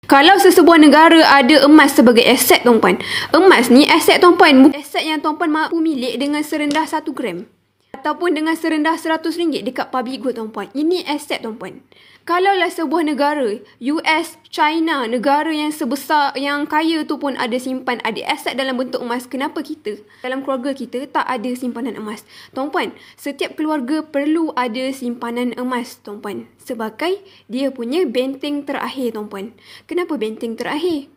Kalau sesebuah negara ada emas sebagai aset tuan-puan, emas ni aset tuan-puan, bukan aset yang tuan-puan mampu milik dengan serendah 1 gram ataupun dengan serendah RM100 dekat public good tuan-puan. Ini aset tuan-puan. Kalaulah sebuah negara, US, China, negara yang sebesar, yang kaya tu pun ada simpan, ada aset dalam bentuk emas, kenapa kita, dalam keluarga kita tak ada simpanan emas? Tuan-puan, setiap keluarga perlu ada simpanan emas tuan-puan, sebagai dia punya benteng terakhir tuan-puan. Kenapa benteng terakhir?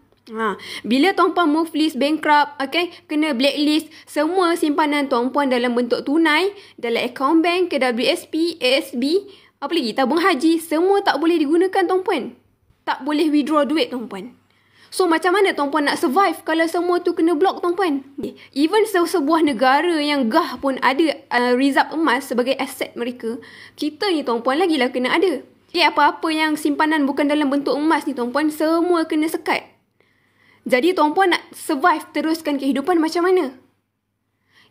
Bila tuan-puan move list, bankrupt, kena blacklist, semua simpanan tuan-puan dalam bentuk tunai, dalam akaun bank, KWSP, ASB, apa lagi, tabung haji, semua tak boleh digunakan tuan-puan. Tak boleh withdraw duit tuan-puan. So macam mana tuan-puan nak survive kalau semua tu kena block tuan-puan? Even sebuah negara yang gah pun ada reserve emas sebagai aset mereka, kita ni tuan-puan lagilah kena ada. Apa-apa yang simpanan bukan dalam bentuk emas ni tuan-puan, semua kena sekat. Jadi tuan-puan nak survive, teruskan kehidupan macam mana?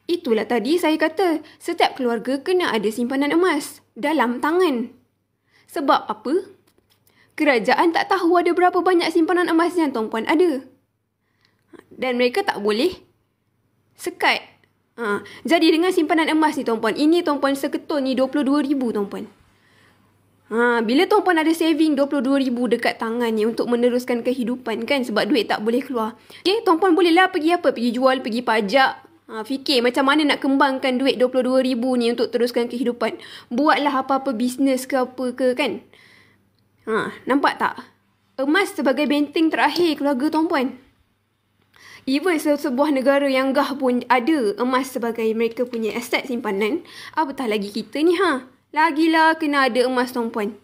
Itulah tadi saya kata, setiap keluarga kena ada simpanan emas dalam tangan. Sebab apa? Kerajaan tak tahu ada berapa banyak simpanan emas yang tuan-puan ada. Dan mereka tak boleh sekat. Jadi dengan simpanan emas ni tuan-puan, ini tuan-puan seketul ni 22,000 tuan-puan. Bila tuan-puan ada saving 22,000 dekat tangan ni untuk meneruskan kehidupan kan, sebab duit tak boleh keluar. Tuan-puan bolehlah pergi apa? Pergi jual, pergi pajak. Fikir macam mana nak kembangkan duit 22,000 ni untuk teruskan kehidupan. Buatlah apa-apa bisnes ke apa ke kan. Nampak tak? Emas sebagai benteng terakhir keluarga tuan-puan. Even sebuah negara yang gah pun ada emas sebagai mereka punya aset simpanan, apatah lagi kita ni Lagilah kena ada emas tuan-puan.